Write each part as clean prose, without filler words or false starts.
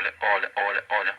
Hola.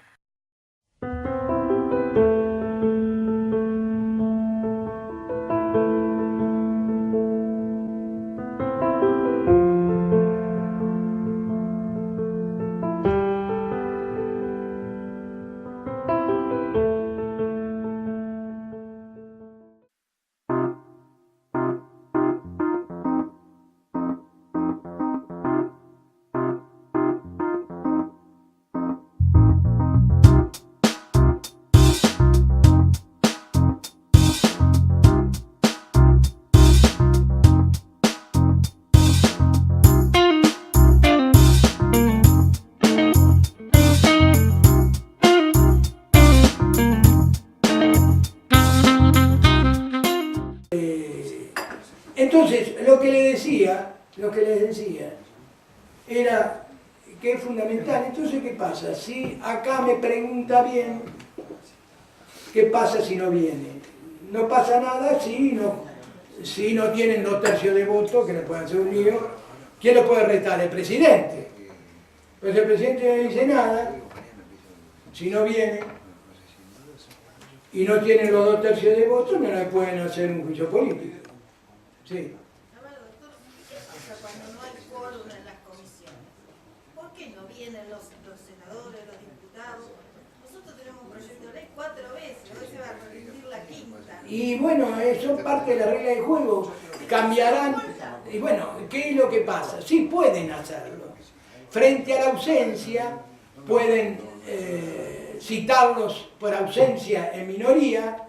Entonces, lo que les decía, era que es fundamental. Entonces, ¿qué pasa? Si acá me pregunta bien, ¿qué pasa si no viene? No pasa nada si no tienen 2/3 de votos, que le pueden hacer un lío. ¿Quién lo puede retar? El presidente. Pues el presidente no dice nada, si no viene y no tienen los 2/3 de votos, no le pueden hacer un juicio político. Sí. ¿Qué pasa cuando no hay quórum en las comisiones? ¿Por qué no vienen los senadores, los diputados? Nosotros tenemos un proyecto de ley 4 veces, hoy se va a repetir la 5ª. Y bueno, eso es parte de la regla del juego. Cambiarán. Y bueno, ¿qué es lo que pasa? Sí pueden hacerlo. Frente a la ausencia, pueden citarlos por ausencia en minoría.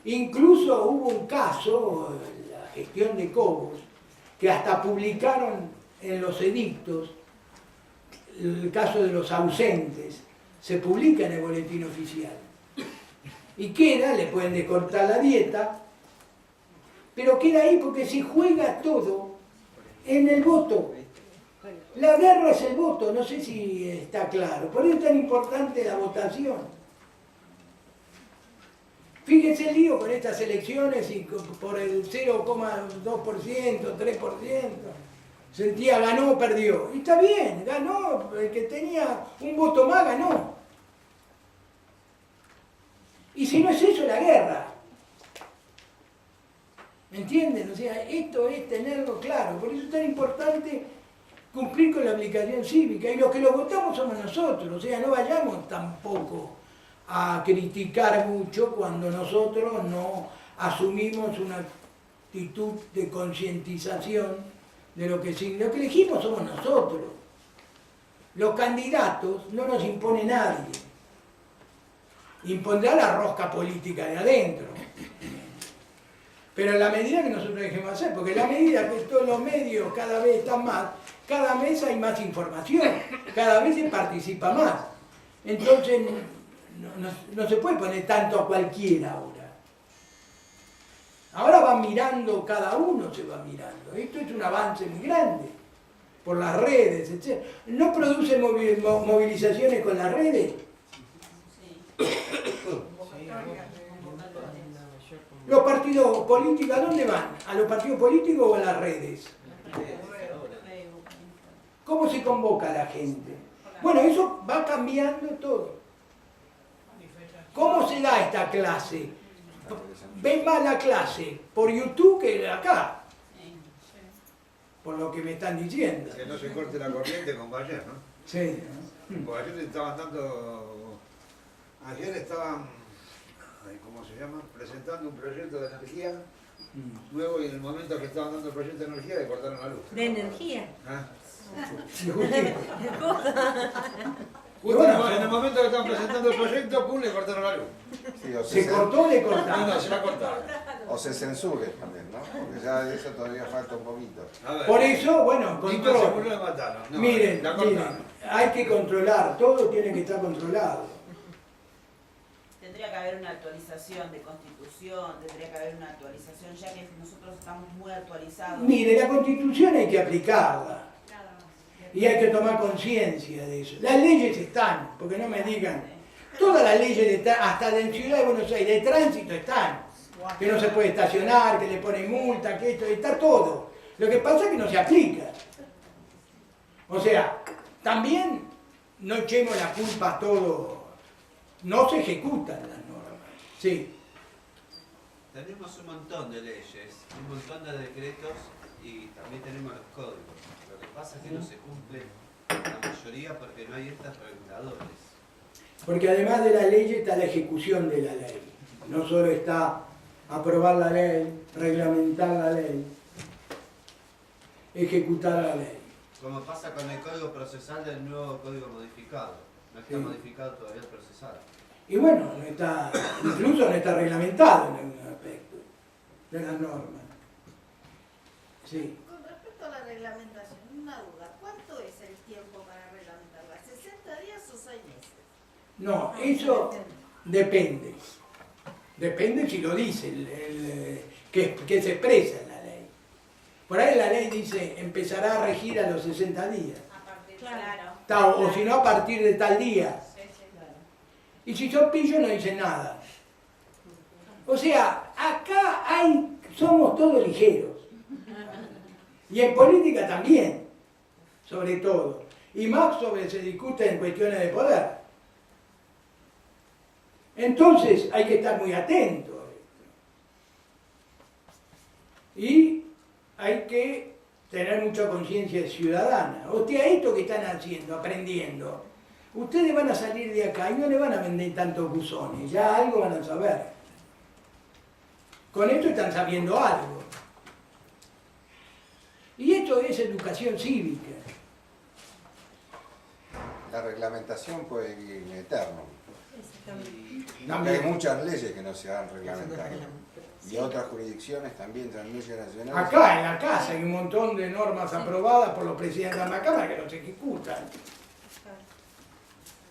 Incluso hubo un caso, la gestión de Cobos, que hasta publicaron en los edictos el caso de los ausentes, se publica en el boletín oficial. Y queda, le pueden descortar la dieta, pero queda ahí porque se juega todo en el voto. La guerra es el voto, no sé si está claro. Por eso es tan importante la votación. Fíjense el lío con estas elecciones y por el 0,2%, 3%. Sentía, ganó, perdió. Y está bien, ganó, el que tenía un voto más ganó. Y si no es eso, la guerra. ¿Me entienden? O sea, esto es tenerlo claro. Por eso es tan importante cumplir con la obligación cívica. Y los que lo votamos somos nosotros. O sea, no vayamos tampoco a criticar mucho cuando nosotros no asumimos una actitud de concientización de lo que significa. Lo que elegimos somos nosotros. Los candidatos no nos impone nadie. Impondrá la rosca política de adentro. Pero en la medida que nosotros dejemos hacer, porque en la medida que todos los medios cada vez están más, cada vez hay más información, cada vez se participa más. Entonces, no se puede poner tanto a cualquiera ahora. Ahora van mirando, cada uno se va mirando. Esto es un avance muy grande, por las redes, etc. ¿No produce movilizaciones con las redes? ¿Los partidos políticos a dónde van? ¿A los partidos políticos o a las redes? ¿Cómo se convoca a la gente? Bueno, eso va cambiando todo. ¿Cómo se da esta clase? ¿Ven más la clase por YouTube que acá? Por lo que me están diciendo. Que no se corte la corriente como ayer, ¿no? Sí. Porque ayer estaban ¿cómo se llama? Presentando un proyecto de energía nuevo y en el momento que estaban dando el proyecto de energía le cortaron la luz. ¿De energía? ¿Ah? Sí, justo. Justo en el momento que estaban presentando el proyecto, pum, le cortaron la luz. Sí, o ¿Se cortó o le No, cortaron? se la cortaron. o se censure también, ¿no? Porque ya de eso todavía falta un poquito. A ver, Por eso, bueno, Nico se control. murió, le mataron. No, Miren, la cortaron. hay que controlar, todo tiene que estar controlado. Tendría que haber una actualización de Constitución, tendría que haber una actualización, ya que nosotros estamos muy actualizados. Mire, la Constitución hay que aplicarla. Y hay que tomar conciencia de eso. Las leyes están, porque no me digan. Todas las leyes, hasta de Ciudad de Buenos Aires, de tránsito están. Que no se puede estacionar, que le ponen multa, que esto, está todo. Lo que pasa es que no se aplica. O sea, también no echemos la culpa a todo, no se ejecutan las normas. Sí. Tenemos un montón de leyes, un montón de decretos y también tenemos los códigos. Lo que pasa es que no se cumplen la mayoría porque no hay estos reguladores. Porque además de la ley está la ejecución de la ley. No solo está aprobar la ley, reglamentar la ley, ejecutar la ley. Como pasa con el código procesal del nuevo código modificado. No está modificado todavía el procesal. Y bueno, no está, incluso no está reglamentado en algún aspecto de las normas. Sí. Con respecto a la reglamentación, una duda. ¿Cuánto es el tiempo para reglamentarla? ¿60 días o 6 meses? No, eso depende. Depende si lo dice, que se expresa en la ley. Por ahí la ley dice, empezará a regir a los 60 días. Claro. O si no, a partir de tal día. Sí, claro. Y si son pillos no dicen nada. O sea, acá somos todos ligeros. Y en política también, sobre todo. Y más se discute en cuestiones de poder. Entonces hay que estar muy atento a esto. Y hay que tener mucha conciencia ciudadana. Hostia, esto que están haciendo, aprendiendo, ustedes van a salir de acá y no le van a vender tantos buzones, ya algo van a saber. Con esto están sabiendo algo. Y esto es educación cívica. La reglamentación puede ir en eterno. Y Porque hay muchas leyes que no se han reglamentado. Y otras jurisdicciones también, las leyes nacionales. Acá en la casa hay un montón de normas aprobadas por los presidentes de la Cámara que no se ejecutan.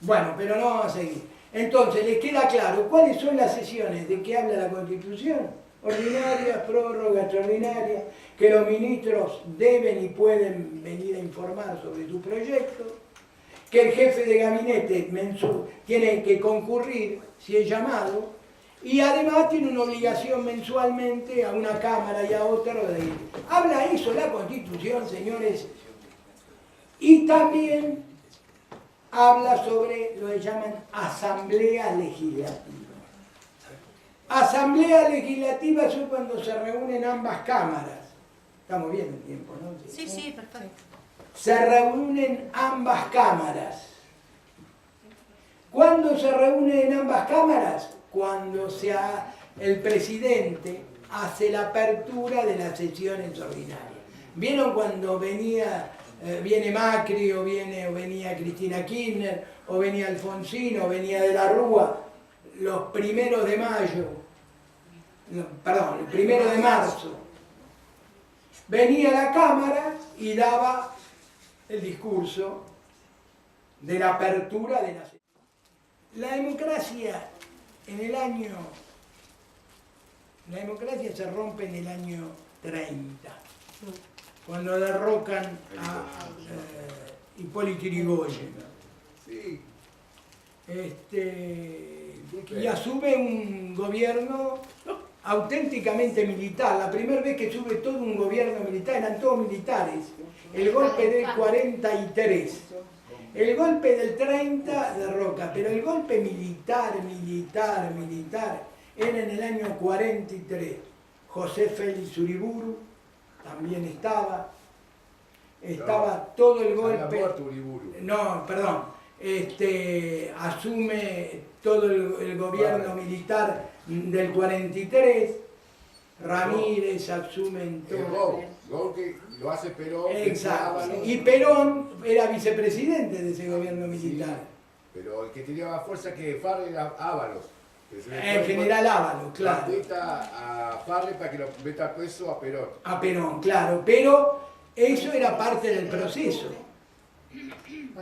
Bueno, pero no vamos a seguir. Entonces, ¿les queda claro cuáles son las sesiones de que habla la Constitución? Ordinarias, prórroga, extraordinaria, que los ministros deben y pueden venir a informar sobre su proyecto, que el jefe de gabinete tiene que concurrir si es llamado, y además tiene una obligación mensualmente a una Cámara y a otra de ir. Habla eso la Constitución, señores, y también habla sobre lo que llaman asamblea legislativa. Asamblea legislativa es cuando se reúnen ambas cámaras. Estamos viendo el tiempo, ¿no? Sí, sí, perfecto. Se reúnen ambas cámaras. ¿Cuándo se reúnen ambas cámaras? Cuando el presidente hace la apertura de las sesiones ordinarias. ¿Vieron cuando viene Macri o venía Cristina Kirchner o venía Alfonsín o venía de la Rúa los primeros de mayo? Perdón, el 1 de marzo. Venía a la Cámara y daba el discurso de la apertura de la sesión. La democracia se rompe en el año 30, cuando derrocan a Hipólito Yrigoyen. Sí. Y asume un gobierno auténticamente militar. La primera vez que sube todo un gobierno militar, eran todos militares. El golpe del 43. El golpe del 30 derroca, pero el golpe militar, era en el año 43. José Félix Uriburu también estaba todo el golpe. No, perdón, asume todo el gobierno militar del 43. Ramírez asume todo. Gol que lo hace Perón. Exacto. Y Perón era vicepresidente de ese gobierno militar. Sí, pero el que tenía más fuerza que Farrell era Ábalos. El general Ábalos, claro. A Farrell para que lo meta preso a Perón. A Perón, claro. Pero eso era parte del proceso. Sí,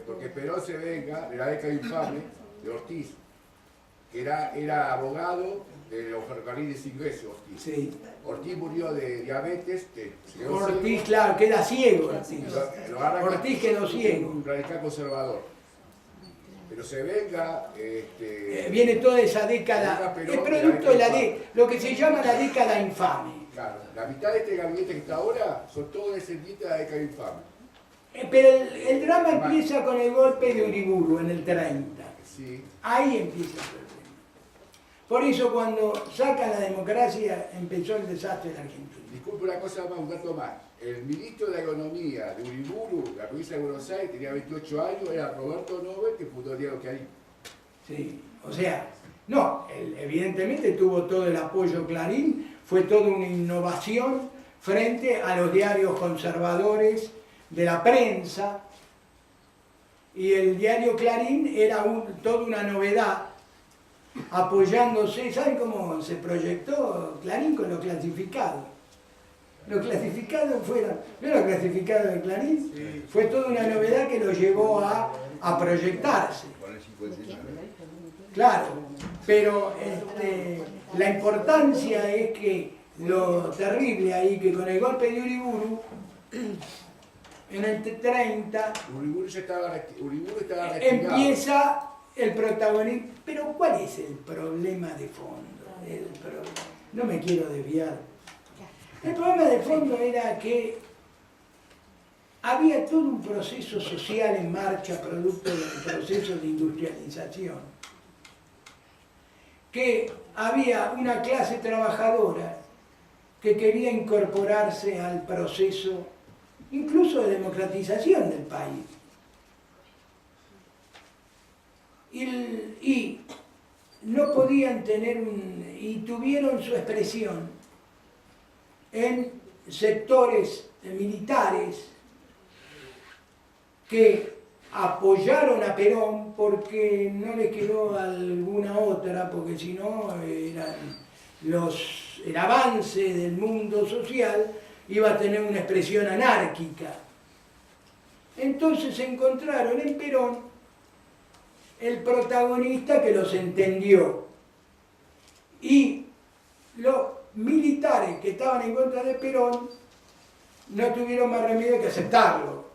porque Perón se venga de la década infame de Ortiz, que era abogado de los ferrocarriles ingleses, Ortiz. Sí. Ortiz murió de diabetes. Ortiz, ciego, claro, queda ciego. Ortiz, Ortiz quedó ciego. Un radical conservador. Pero se venga... viene toda esa década, es producto de lo que se llama la década infame. Claro, la mitad de este gabinete que está ahora son todos descendientes de la década infame. Pero el drama empieza con el golpe de Uriburu en el 30. Sí. Ahí empieza el problema. Por eso cuando sacan la democracia empezó el desastre en Argentina. Disculpe una cosa más, un dato más. El ministro de Economía de Uriburu, la provincia de Buenos Aires, tenía 28 años, era Roberto Nobel, que fundó el diario Clarín. Sí, o sea, no, evidentemente tuvo todo el apoyo Clarín, fue toda una innovación frente a los diarios conservadores de la prensa, y el diario Clarín era toda una novedad, apoyándose. ¿Saben cómo se proyectó Clarín? Con los clasificados. Los clasificados fueron, ¿no los clasificados de Clarín? Sí. Fue toda una novedad que lo llevó a proyectarse. Claro, pero la importancia es que lo terrible ahí, que con el golpe de Uriburu, en el 30, Uriburu estaba retirado. empieza el protagonismo. Pero ¿cuál es el problema de fondo? No me quiero desviar. El problema de fondo era que había todo un proceso social en marcha, producto del proceso de industrialización, que había una clase trabajadora que quería incorporarse al proceso incluso de democratización del país. Y no podían tener y tuvieron su expresión en sectores militares que apoyaron a Perón porque no les quedó alguna otra, porque si no el avance del mundo social iba a tener una expresión anárquica. Entonces encontraron en Perón el protagonista que los entendió. Y los militares que estaban en contra de Perón no tuvieron más remedio que aceptarlo.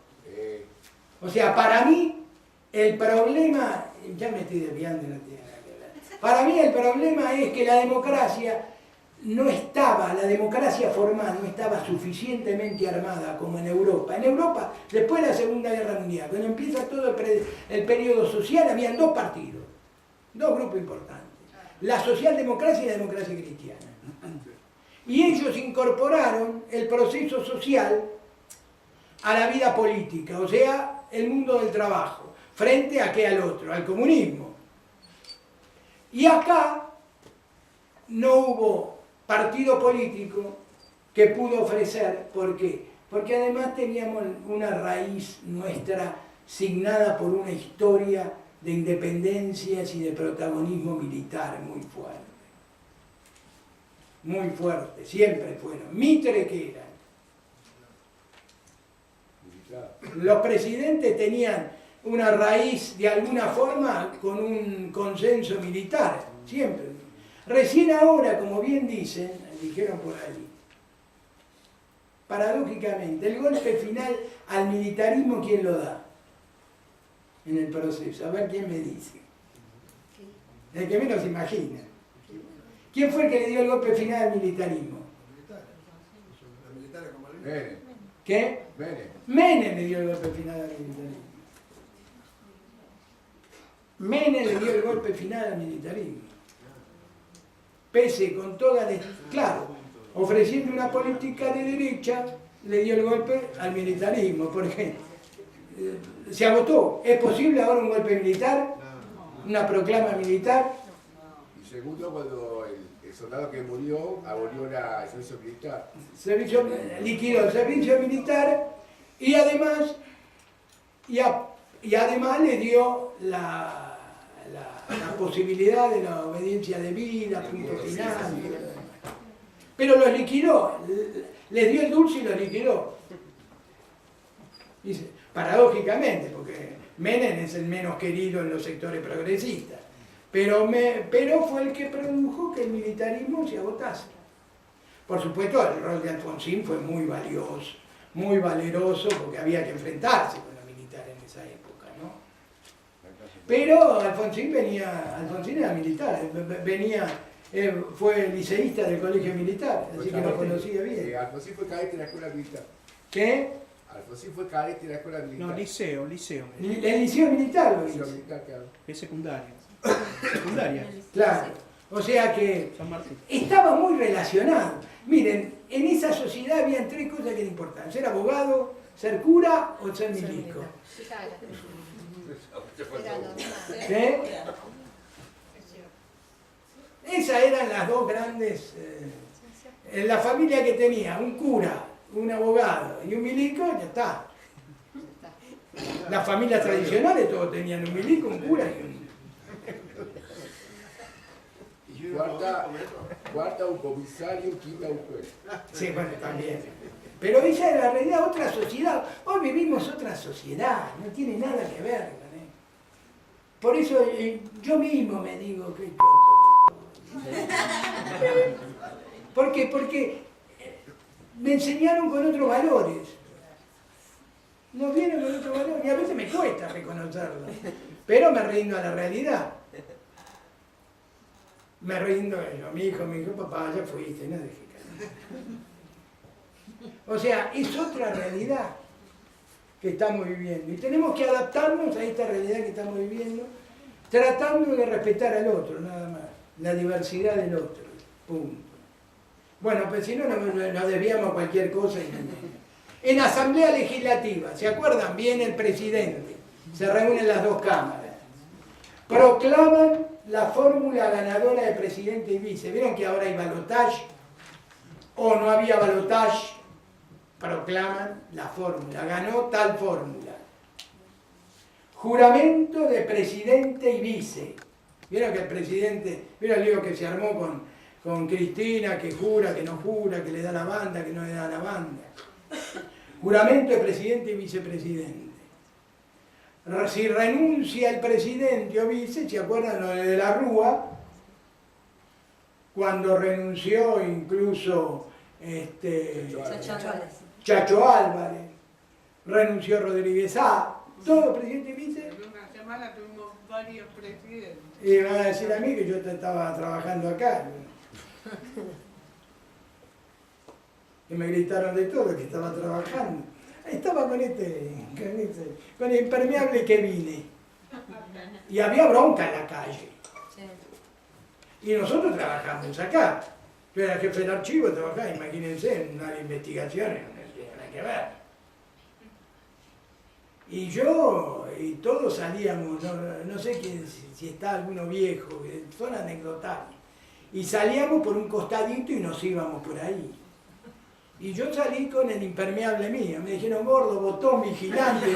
O sea, para mí el problema, ya me estoy desviando, no tiene nada que ver. Para mí el problema es que la democracia la democracia formal no estaba suficientemente armada como en Europa. En Europa, después de la Segunda Guerra Mundial, cuando empieza todo el periodo social, habían dos partidos, dos grupos importantes. La socialdemocracia y la democracia cristiana. Y ellos incorporaron el proceso social a la vida política, o sea, el mundo del trabajo, frente a qué al otro, al comunismo. Y acá no hubo partido político que pudo ofrecer. ¿Por qué? Porque además teníamos una raíz nuestra signada por una historia de independencias y de protagonismo militar muy fuerte. Muy fuerte, siempre fueron. Mitre que eran. Los presidentes tenían una raíz de alguna forma con un consenso militar, siempre. Recién ahora, como bien dijeron por ahí, paradójicamente, el golpe final al militarismo, ¿quién lo da? En el proceso, a ver quién me dice. El que menos imagina. ¿Quién fue el que le dio el golpe final al militarismo? Los militares como el Menem. ¿Qué? Menem le dio el golpe final al militarismo. Menem le dio el golpe final al militarismo. Pese con toda claro, ofreciendo una política de derecha, le dio el golpe al militarismo, porque se agotó. ¿Es posible ahora un golpe militar? ¿Una proclama militar? Y segundo, cuando el soldado que murió abolió el servicio militar. Liquidó el servicio militar y además le dio la posibilidad de la obediencia debida, punto final. Pero los liquidó, les dio el dulce y los liquidó. Dice, paradójicamente, porque Menem es el menos querido en los sectores progresistas, pero fue el que produjo que el militarismo se agotase. Por supuesto, el rol de Alfonsín fue muy valioso, muy valeroso, porque había que enfrentarse con los militares en esa época, ¿no? Pero Alfonsín era militar, fue liceísta del colegio militar, así que lo conocía bien. Alfonsín fue cadete de la escuela militar. ¿Qué? Alfonsín fue cadete de la escuela militar. No, liceo. El liceo militar lo Liceo hizo. militar, claro. Es secundaria. Secundaria. Claro. O sea que San Martín. estaba muy relacionado. Miren, en esa sociedad habían tres cosas que eran importantes: ser abogado, ser cura o ser milico. ¿Eh? Esas eran las dos grandes. En la familia que tenía un cura, un abogado y un milico, ya está. Las familias tradicionales todos tenían un milico, un cura y un... Cuarta un comisario, quinta un juez. Sí, bueno, también. Pero esa es la realidad, otra sociedad. Hoy vivimos otra sociedad, no tiene nada que ver. ¿eh? Por eso yo mismo me digo que ¿Por qué? Porque me enseñaron con otros valores. Nos vienen con otros valores y a veces me cuesta reconocerlo. Pero me rindo a la realidad. Me rindo yo, mi hijo, papá, ya fuiste, no dejé caer. O sea, es otra realidad que estamos viviendo. Y tenemos que adaptarnos a esta realidad que estamos viviendo, tratando de respetar al otro, nada más. La diversidad del otro. Punto. Bueno, pues si no, nos desviamos a cualquier cosa. En Asamblea Legislativa, ¿se acuerdan? Viene el presidente, se reúnen las dos cámaras, proclaman la fórmula ganadora de presidente y vice. ¿Vieron que ahora hay balotaje? ¿O no había balotaje? Proclaman la fórmula, ganó tal fórmula. Juramento de presidente y vice. ¿Vieron que el presidente, vieron el lío que se armó con Cristina, que jura, que no jura, que le da la banda, que no le da la banda? Juramento de presidente y vicepresidente. Si renuncia el presidente o vice, ¿se acuerdan lo de la Rúa? Cuando renunció incluso Chacho Álvarez, renunció Rodríguez A, todo presidente y vice. En una semana tuvimos varios presidentes. Y van a decir a mí que yo estaba trabajando acá. Que me gritaron de todo, que estaba trabajando. Estaba con el impermeable que vine. Y había bronca en la calle. Y nosotros trabajamos acá. Yo era jefe del archivo, trabajaba, imagínense, en una investigación, no tiene nada que ver. Y yo, y todos salíamos, no sé si está alguno viejo, son anecdotarios. Y salíamos por un costadito y nos íbamos por ahí. Y yo salí con el impermeable mío. Me dijeron, gordo, botón, vigilante.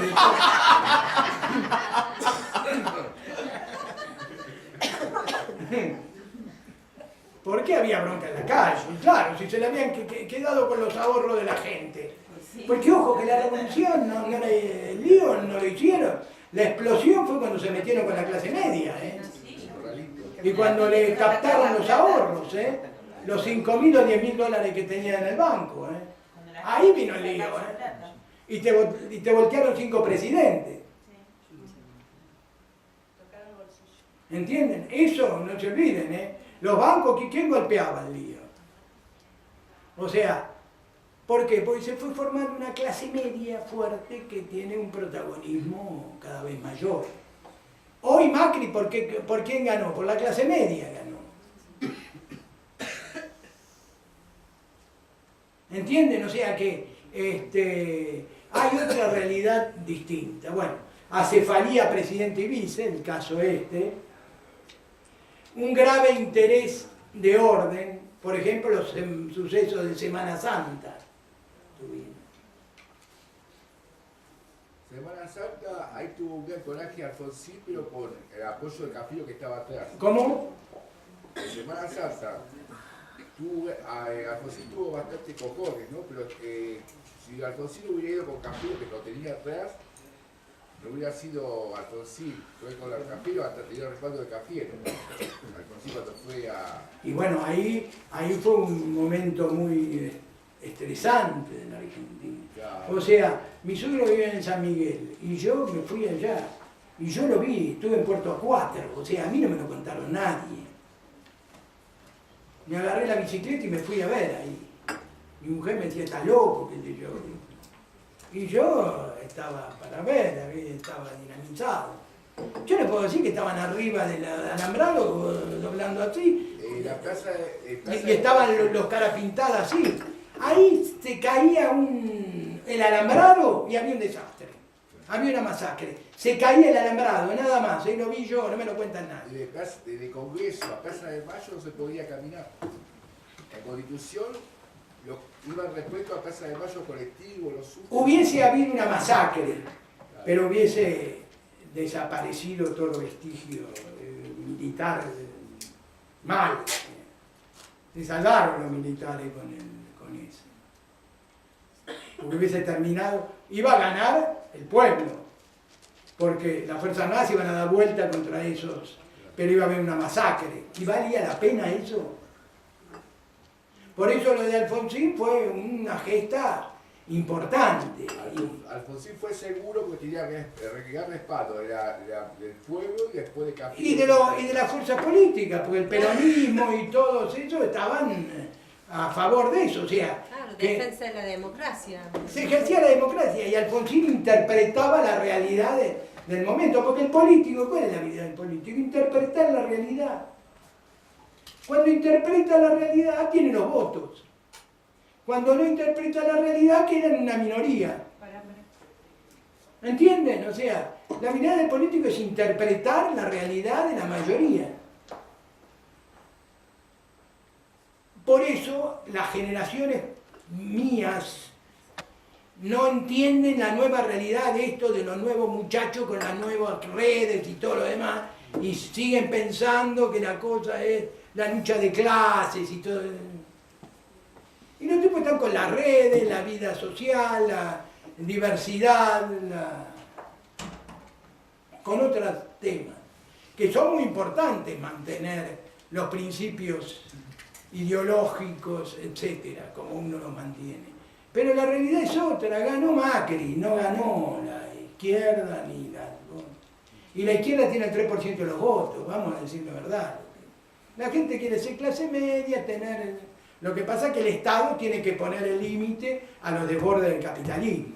¿Por qué había bronca en la calle? Claro, si se le habían quedado con los ahorros de la gente. Porque ojo, que la revolución, el lío no lo hicieron. La explosión fue cuando se metieron con la clase media. Y cuando le captaron los ahorros, los 5.000 o 10.000 dólares que tenía en el banco. Ahí vino el lío. Y te voltearon 5 presidentes. ¿Entienden? Eso no se olviden. Los bancos, ¿quién golpeaba el lío? O sea, ¿por qué? Porque se fue formando una clase media fuerte que tiene un protagonismo cada vez mayor. Hoy Macri, ¿por quién ganó? Por la clase media ganó. ¿Entienden? O sea que hay otra realidad distinta. Bueno, acefalía presidente y vice, el caso un grave interés de orden, por ejemplo, los sucesos de Semana Santa. Semana Santa, ahí tuvo un gran coraje Alfonsín, pero con el apoyo de Cafiero que estaba atrás. ¿Cómo? En Semana Santa, Alfonsín tuvo bastante cojones, ¿no? Pero si Alfonsín hubiera ido con Cafiero, que lo tenía atrás, no hubiera sido Alfonsín, fue con el Cafiero hasta tenía el respaldo de Cafiero. Alfonsín cuando fue a... Y bueno, ahí fue un momento muy estresante en la Argentina. Claro. O sea, mi suegro vive en San Miguel y yo me fui allá. Y yo lo vi, estuve en Puerto Acuátaro, o sea, a mí no me lo contaron nadie. Me agarré la bicicleta y me fui a ver ahí. Mi mujer me decía, estás loco, qué sé yo. Y yo estaba para ver, estaba dinamizado. Yo le puedo decir que estaban arriba del alambrado, doblando así, La plaza, y estaban los caras pintadas así. Ahí se caía el alambrado y había un desastre. Había una masacre. Se caía el alambrado, nada más. Ahí lo vi yo, no me lo cuentan nadie. de Congreso a Plaza de Mayo no se podía caminar. En Constitución iban respeto a Plaza de Mayo colectivo, los subtes. Hubiese habido una masacre, pero hubiese desaparecido todo vestigio militar mal. Se salvaron los militares con eso. Porque hubiese terminado, iba a ganar el pueblo, porque las fuerzas armadas iban a dar vuelta contra esos, pero iba a haber una masacre. ¿Y valía la pena eso? Por eso lo de Alfonsín fue una gesta importante. Alfonsín fue seguro porque tenía que respaldo del pueblo y después de Cafiero. Y de la fuerza política, porque el peronismo y todos ellos estaban a favor de eso. O sea, claro, defensa de la democracia. Se ejercía la democracia y Alfonsín interpretaba la realidad del momento, porque el político, ¿cuál es la vida del político? Interpretar la realidad. Cuando interpreta la realidad, tiene los votos. Cuando no interpreta la realidad, queda en una minoría. ¿Entienden? O sea, la mirada del político es interpretar la realidad de la mayoría. Por eso, las generaciones mías no entienden la nueva realidad de esto de los nuevos muchachos con las nuevas redes y todo lo demás, y siguen pensando que la cosa es la lucha de clases y todo. Y los tipos están con las redes, la vida social, la diversidad, con otros temas, que son muy importantes mantener los principios ideológicos, etcétera, como uno los mantiene. Pero la realidad es otra, ganó Macri, no ganó la izquierda ni la... Y la izquierda tiene el 3% de los votos, vamos a decir la verdad. La gente quiere ser clase media, tener... Lo que pasa es que el Estado tiene que poner el límite a los desbordes del capitalismo.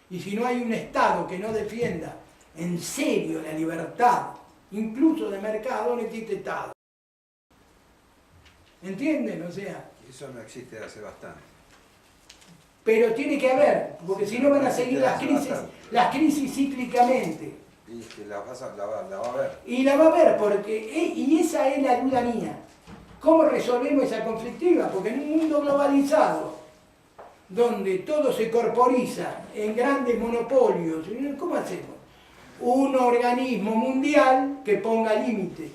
Y si no hay un Estado que no defienda en serio la libertad, incluso de mercado, no existe Estado. ¿Entienden? O sea... Eso no existe desde hace bastante. Pero tiene que haber, porque si no van a seguir las crisis cíclicamente. Y que la va a ver. Y la va a ver, porque, y esa es la duda mía. ¿Cómo resolvemos esa conflictiva? Porque en un mundo globalizado, donde todo se corporiza en grandes monopolios, ¿cómo hacemos? Un organismo mundial que ponga límites.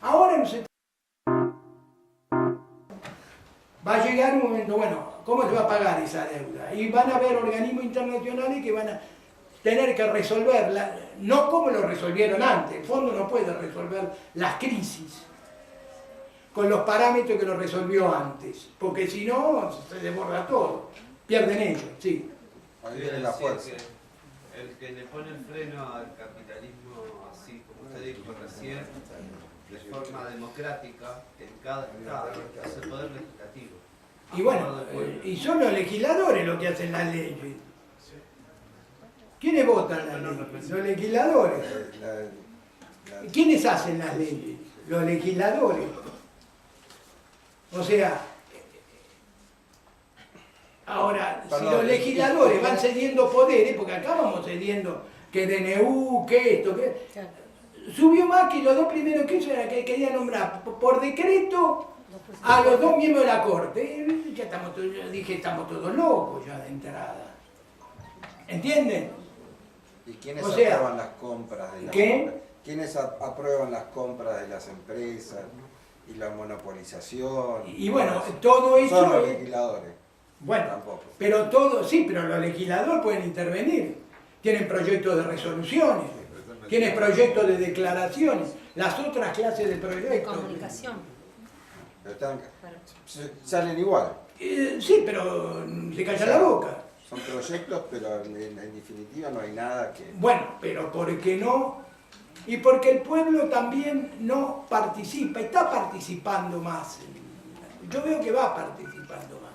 Ahora no se... Va a llegar un momento, bueno, ¿cómo se va a pagar esa deuda? Y van a haber organismos internacionales que van a tener que resolverla, no como lo resolvieron antes. El fondo no puede resolver las crisis con los parámetros que lo resolvió antes, porque si no, se desborda todo. Pierden ellos, sí. Ahí viene la fuerza. El que le pone el freno al capitalismo, así como usted dijo recién, de forma democrática, en cada estado, es el poder legislativo. Y bueno, y son los legisladores los que hacen las leyes. ¿Quiénes votan las leyes? Los legisladores. ¿Quiénes hacen las leyes? Los legisladores. O sea, ahora, si los legisladores van cediendo poderes, porque acá vamos cediendo que DNU, que esto, que... Subió más que los dos primeros que hizo era que quería nombrar por decreto a los dos miembros de la Corte. Ya estamos todos, yo dije, estamos todos locos ya de entrada. ¿Entienden? ¿Y quiénes O sea, aprueban las compras de las ¿Quiénes aprueban las compras de las empresas y la monopolización? Y bueno, todo eso... Son los legisladores. Bueno, tampoco. Pero todo, sí, pero los legisladores pueden intervenir. Tienen proyectos de resoluciones, tienen proyectos de declaraciones, las otras clases de proyectos. Comunicación. Pero salen igual. Sí, pero se callan la boca. Son proyectos, pero en definitiva no hay nada que... Bueno, pero ¿por qué no? Y porque el pueblo también no participa, está participando más. Yo veo que va participando más.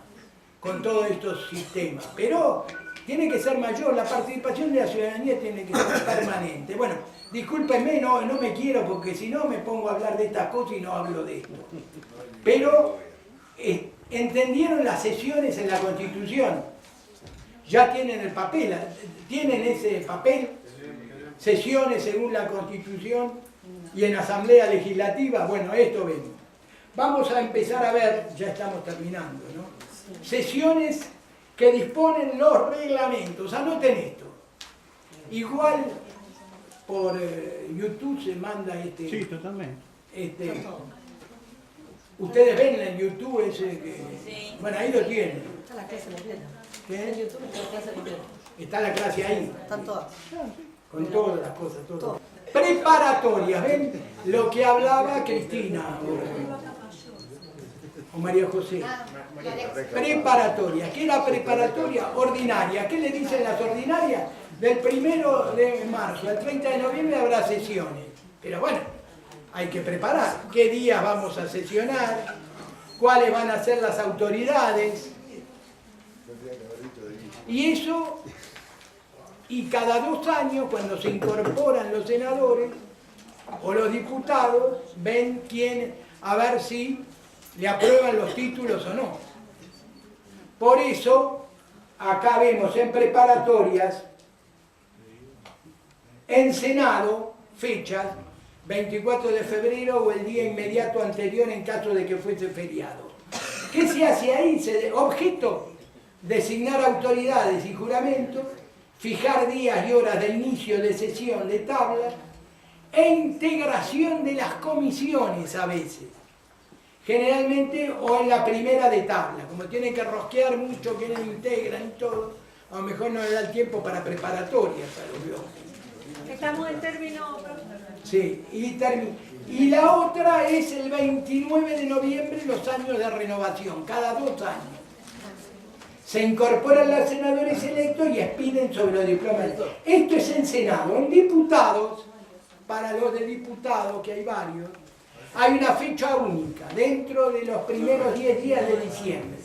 con todos estos sistemas. Pero tiene que ser mayor, la participación de la ciudadanía tiene que ser permanente. Bueno, discúlpenme, no me quiero porque si no me pongo a hablar de estas cosas y no hablo de esto. Pero entendieron las sesiones en la Constitución. Ya tienen el papel, tienen ese papel, sesiones según la Constitución y en Asamblea Legislativa. Bueno, esto vemos. Vamos a empezar a ver, ya estamos terminando, ¿no? Sesiones que disponen los reglamentos. Anoten esto. Igual por YouTube se manda este... Sí, totalmente. Ustedes ven en YouTube ese que... Sí. Bueno, ahí lo tienen. Está la clase completa. ¿Qué? En YouTube está la clase completa. Está la clase ahí. Están todas. Con todas las cosas, todo. Preparatorias, ¿ven? Lo que hablaba Cristina o María José. Preparatoria. ¿Qué es la preparatoria? Ordinaria. ¿Qué le dicen las ordinarias? Del 1 de marzo al 30 de noviembre habrá sesiones. Pero bueno, hay que preparar. ¿Qué días vamos a sesionar? ¿Cuáles van a ser las autoridades? Y eso, y cada 2 años, cuando se incorporan los senadores o los diputados, ven quién, a ver si le aprueban los títulos o no. Por eso, acá vemos en preparatorias, en Senado, fechas, 24 de febrero o el día inmediato anterior en caso de que fuese feriado. ¿Qué se hace ahí? Objeto, designar autoridades y juramentos, fijar días y horas de inicio de sesión de tabla e integración de las comisiones a veces. Generalmente o en la primera de tabla, como tienen que rosquear mucho, que no integran y todo, a lo mejor no le da el tiempo para preparatorias a los biólogos. Estamos en término, profesor. Sí, y la otra es el 29 de noviembre, los años de renovación, cada 2 años. Se incorporan los senadores electos y expiden sobre los diplomas. Esto es en Senado. En diputados, para los de diputados, que hay varios, hay una fecha única, dentro de los primeros 10 días de diciembre.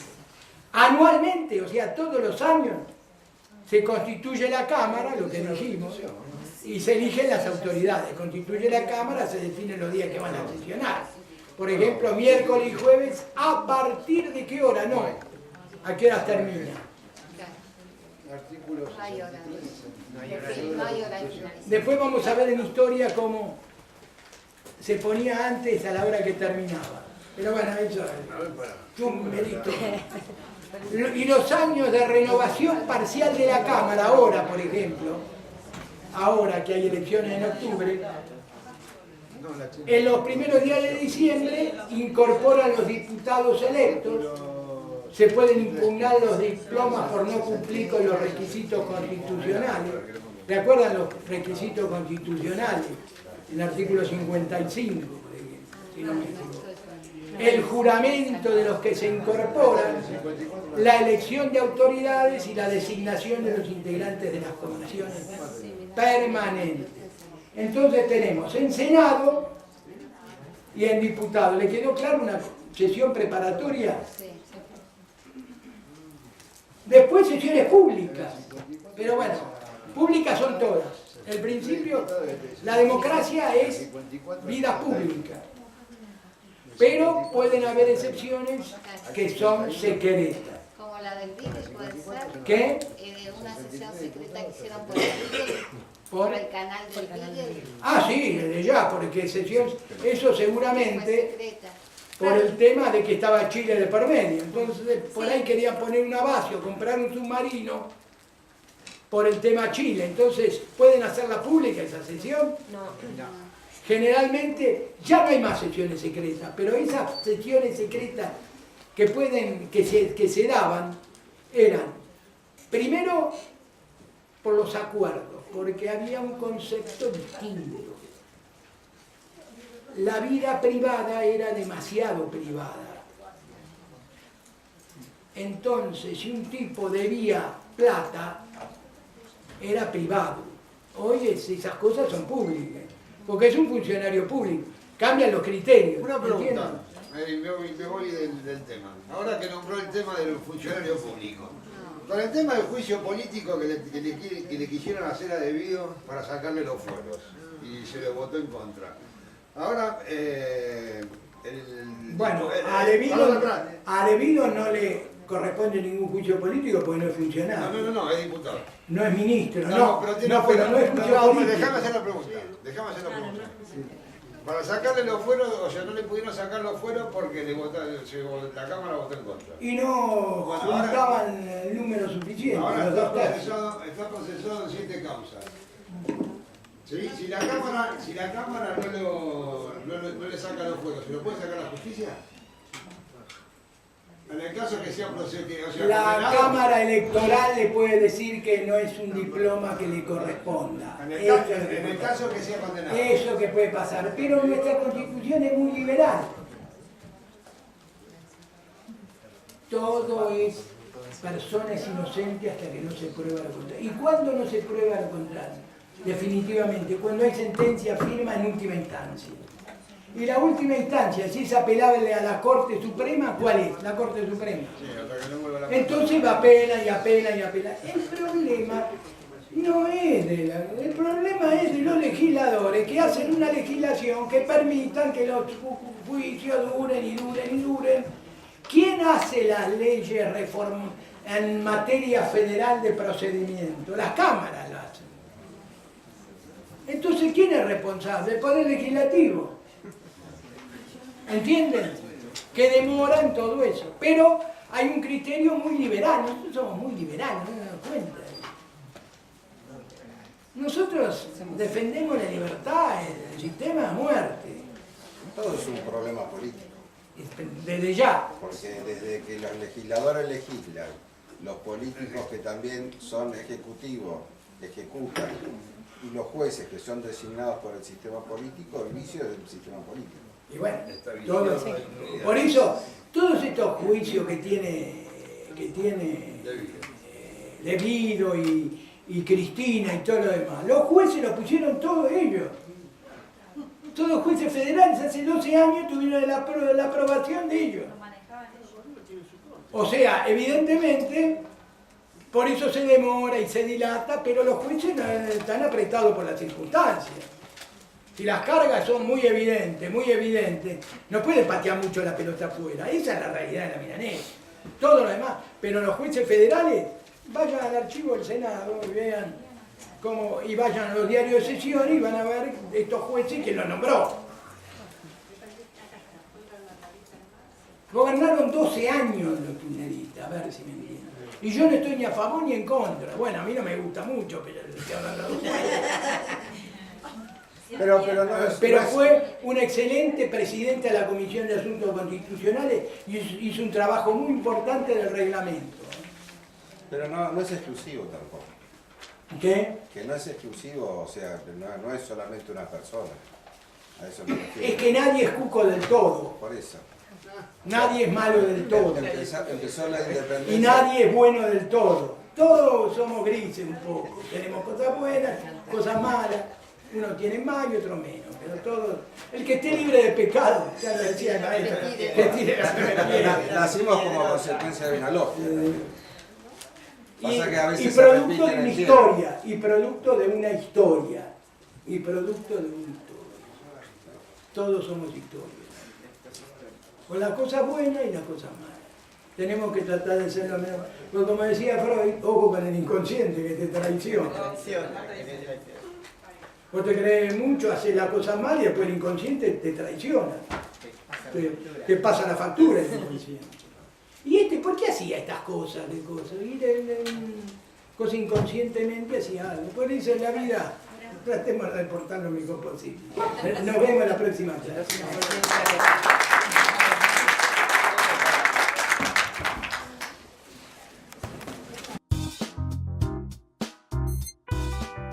Anualmente, o sea, todos los años, se constituye la Cámara, lo que dijimos, y se eligen las autoridades. Constituye la Cámara, se definen los días que van a sesionar. Por ejemplo, miércoles y jueves, ¿a partir de qué hora? No. ¿A qué horas termina? Artículos. No hay hora. No hay hora de finalización. Después vamos a ver en historia cómo se ponía antes a la hora que terminaba. Pero bueno, eso es un mérito. Y los años de renovación parcial de la Cámara, ahora por ejemplo, ahora que hay elecciones en octubre, en los primeros días de diciembre incorporan los diputados electos, se pueden impugnar los diplomas por no cumplir con los requisitos constitucionales. ¿Recuerdan los requisitos constitucionales? El artículo 55, por ejemplo, si no me equivoco. El juramento de los que se incorporan, la elección de autoridades y la designación de los integrantes de las comisiones permanentes. Entonces tenemos en Senado y en diputados. ¿Le quedó claro una sesión preparatoria? Después sesiones públicas, pero bueno, públicas son todas. El principio, la democracia es vida pública, pero pueden haber excepciones que son secretas. Como la del vídeo puede ser. ¿Qué? Una sesión secreta que hicieron por el vídeo, por el canal del vídeo. Ah, sí, desde ya, porque sesión, eso seguramente por el tema de que estaba Chile de por medio. Entonces, por ahí querían poner una base o comprar un submarino por el tema Chile. Entonces, ¿pueden hacerla pública esa sesión? No. Generalmente ya no hay más sesiones secretas, pero esas sesiones secretas que se daban eran, primero, por los acuerdos, porque había un concepto distinto. La vida privada era demasiado privada. Entonces, si un tipo debía plata, era privado. Hoy esas cosas son públicas, porque es un funcionario público. Cambian los criterios. Una pregunta. ¿Entienden? me voy del tema. Ahora que nombró el tema del funcionario público. Con el tema del juicio político que le quisieron hacer a Debido para sacarle los fueros. Y se le votó en contra. Ahora, bueno, a Debido no le corresponde ningún juicio político porque no es funcionario. No, es diputado. No es ministro, pero no es juicio político. Déjame hacer la pregunta. Sí. Para sacarle los fueros, o sea, no le pudieron sacar los fueros porque la Cámara votó en contra. Y no juntaban el número suficiente. Ahora está procesado en 7 causas. ¿Sí? Si la Cámara no le saca los fueros, ¿se lo puede sacar la justicia? En el caso que sea la Cámara Electoral le puede decir que no es un diploma que le corresponda. En el caso que sea condenado. Eso que puede pasar. Pero nuestra Constitución es muy liberal. Todo es personas inocentes hasta que no se prueba lo contrario. ¿Y cuándo no se prueba lo contrario? Definitivamente, cuando hay sentencia firme en última instancia. Y la última instancia, si es apelable a la Corte Suprema, ¿cuál es? La Corte Suprema. Entonces va apela y apela y apela. El problema no es el problema es de los legisladores que hacen una legislación que permitan que los juicios duren y duren y duren. ¿Quién hace las leyes en materia federal de procedimiento? Las cámaras las hacen. Entonces, ¿quién es responsable? El Poder Legislativo. ¿Entienden? Que demoran todo eso. Pero hay un criterio muy liberal. Nosotros somos muy liberales, no nos damos cuenta. Nosotros defendemos la libertad, el sistema a muerte. Todo es un problema político. Desde ya. Porque desde que los legisladores legislan, los políticos que también son ejecutivos, ejecutan, y los jueces que son designados por el sistema político, el vicio es del sistema político. Y bueno, por eso, todos estos juicios que tiene Debido y Cristina y todo lo demás, los jueces los pusieron todos ellos. Todos los jueces federales hace 12 años tuvieron la aprobación de ellos. O sea, evidentemente, por eso se demora y se dilata, pero los jueces están apretados por las circunstancias. Si las cargas son muy evidentes, no pueden patear mucho la pelota afuera. Esa es la realidad de la milanesa. Todo lo demás. Pero los jueces federales, vayan al archivo del Senado y vean cómo, y vayan a los diarios de sesión y van a ver estos jueces que los nombró. Gobernaron 12 años los kirchneristas, a ver si me entienden. Y yo no estoy ni a favor ni en contra. Bueno, a mí no me gusta mucho, pero estoy hablando de Pero fue un excelente presidente de la Comisión de Asuntos Constitucionales y hizo un trabajo muy importante del reglamento. Pero no es exclusivo tampoco. ¿Qué? Que no es exclusivo, o sea, no es solamente una persona. A eso me refiero. Es que nadie es cuco del todo. Por eso. Nadie es malo del todo. Empezó la independencia. Y nadie es bueno del todo. Todos somos grises un poco. Tenemos cosas buenas, cosas malas. Uno tiene más y otro menos, pero todo, el que esté libre de pecado, ya lo decía el maestro, que tire la primera. Nacimos como consecuencia de una lógica. Y producto de una historia, y producto de una historia, Todos somos historias. Con las cosas buenas y las cosas malas. Tenemos que tratar de ser lo menos. Porque como decía Freud, ojo con el inconsciente que te traiciona. Vos te crees mucho, haces las cosas mal y después el inconsciente te traiciona. Te pasa la factura el inconsciente. ¿Y por qué hacía estas cosas? Cosa inconscientemente hacía algo. Por eso en la vida tratemos de reportar lo mejor posible. Nos vemos en la próxima clase.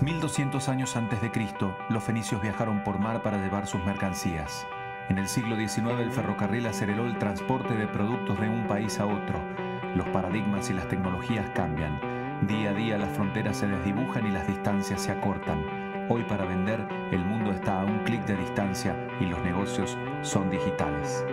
1200 años antes de Cristo, los fenicios viajaron por mar para llevar sus mercancías. En el siglo XIX, el ferrocarril aceleró el transporte de productos de un país a otro. Los paradigmas y las tecnologías cambian. Día a día las fronteras se desdibujan y las distancias se acortan. Hoy para vender, el mundo está a un clic de distancia y los negocios son digitales.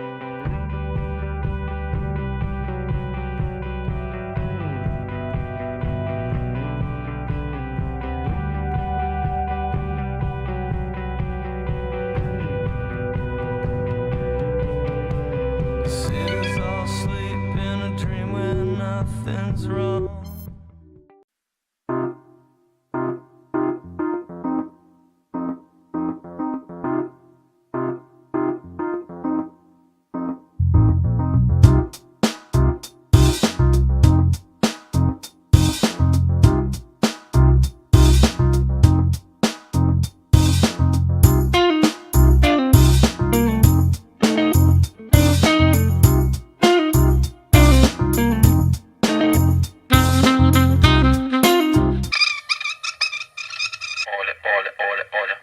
nothing's wrong. Hola.